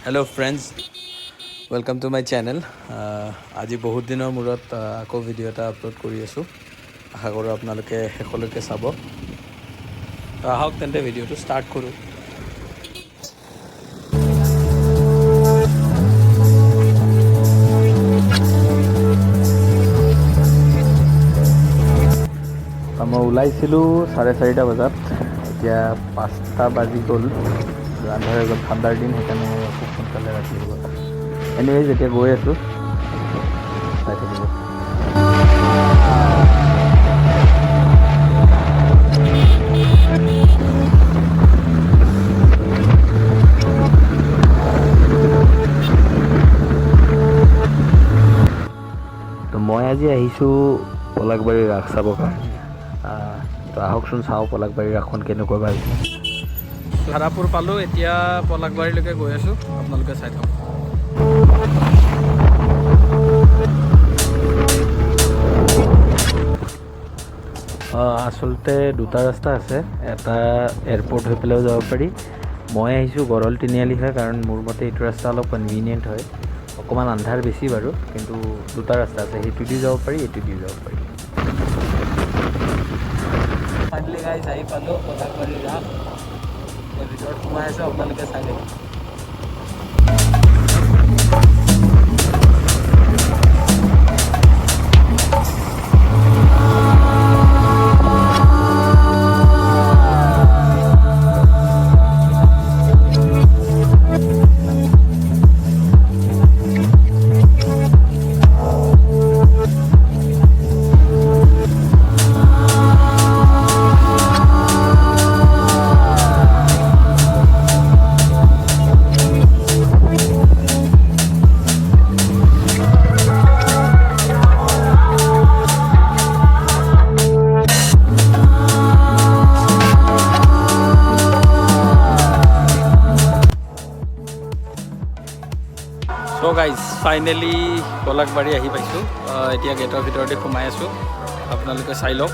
Hello' friends, welcome to my channel. আজি বহুত দিনৰ মূৰত আকৌ ভিডিঅ' এটা আপলোড কৰি আছোঁ। আশা কৰোঁ আপোনালোকে শেষলৈকে চাব। তো আহক তেন্তে ভিডিঅ'টো ষ্টাৰ্ট কৰোঁ। মই ওলাইছিলোঁ 4:30 বজাত, এতিয়া 5টা বাজি গ'ল। আন্ধাৰ হৈ গ'ল, ঠাণ্ডাৰ দিন, সেইকাৰণে খুব সোনকালে ৰাতি হৈ গ'ল। এনিৱেইজ এতিয়া গৈ আছোঁ, চাই থাকিব। তো মই আজি আহিছোঁ পলাশবাৰীৰ ৰাস চাবৰ কাৰণে। তো আহকচোন চাওঁ পলাশবাৰীৰ ৰাসখন কেনেকুৱা বা হৈছে। ধাৰাপুৰ পালোঁ, এতিয়া পলাশবাৰীলৈকে গৈ আছোঁ, আপোনালোকে চাই থাকক। আচলতে দুটা ৰাস্তা আছে, এটা এয়াৰপৰ্ট হৈ পেলাইও যাব পাৰি। মই আহিছোঁ গড়ল তিনিআলি হয়, কাৰণ মোৰ মতে এইটো ৰাস্তা অলপ কনভিনিয়েণ্ট হয়। অকণমান আন্ধাৰ বেছি বাৰু, কিন্তু দুটা ৰাস্তা আছে, সেইটো দি যাব পাৰি, এইটো দি যাব পাৰি। ফাইনেলি গাইজ আহি পালোঁ পলাশবাৰীৰ ৰাস। ভিতৰত সোমাই আছোঁ, আপোনালোকে চাই থাকিব। চ' গাইজ ফাইনেলি পলাশবাৰী আহি পাইছোঁ। এতিয়া গেটৰ ভিতৰতে সোমাই আছোঁ, আপোনালোকে চাই লওক।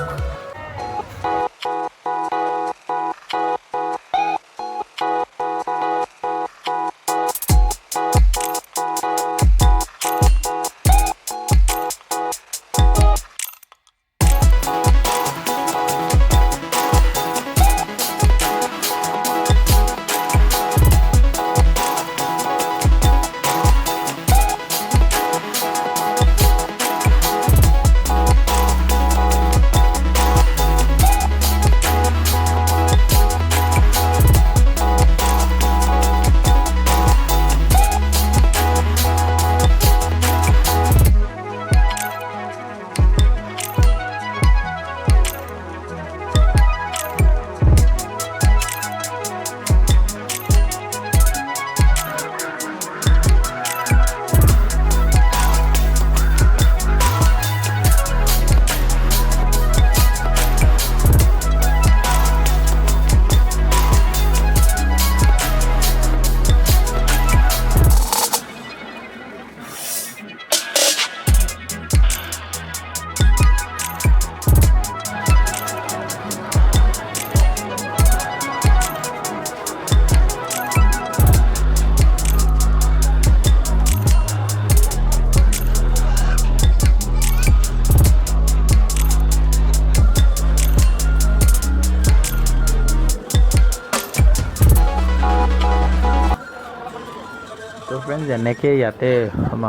তো ফ্ৰেণ্ডছ, এনেকৈ ইয়াতে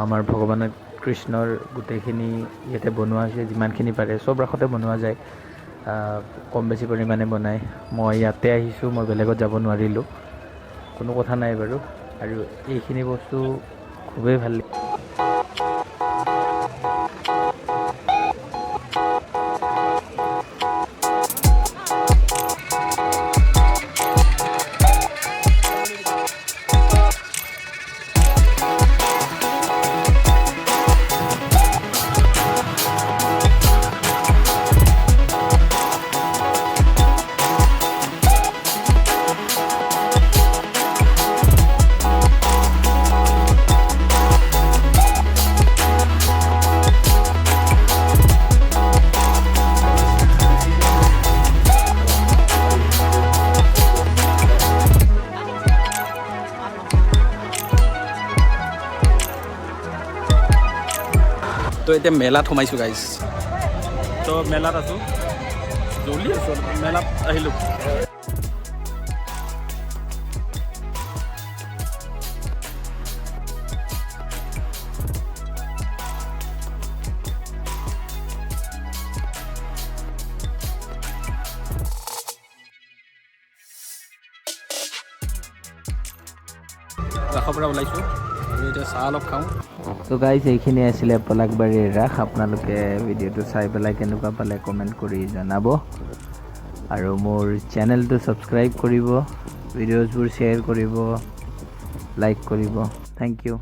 আমাৰ ভগৱানৰ কৃষ্ণৰ গোটেইখিনি ইয়াতে বনোৱা হৈছে, যিমানখিনি পাৰে চব ৰাসতে বনোৱা যায়, কম বেছি পৰিমাণে বনায়। মই ইয়াতে আহিছোঁ, মই বেলেগত যাব নোৱাৰিলোঁ, কোনো কথা নাই বাৰু। আৰু এইখিনি বস্তু খুবেই ভাল লাগে। এতিয়া মেলাত সোমাইছোঁ গাইজ তো মেলাত আছোঁ জ্বলি আছোঁ মেলাত আহিলোঁ ৰাসৰ পৰা ওলাইছোঁ আৰু এতিয়া চাহ অলপ খাওঁ তো গাইজ এইখিনি আছিলে পলাশবাৰীৰ ৰাস আপোনালোকে ভিডিঅ'টো চাই পেলাই কেনেকুৱা পালে কমেণ্ট কৰি জনাব আৰু মোৰ চেনেলটো ছাবস্ক্ৰাইব কৰিব ভিডিঅ'জবোৰ শ্বেয়াৰ কৰিব লাইক কৰিব থেংক ইউ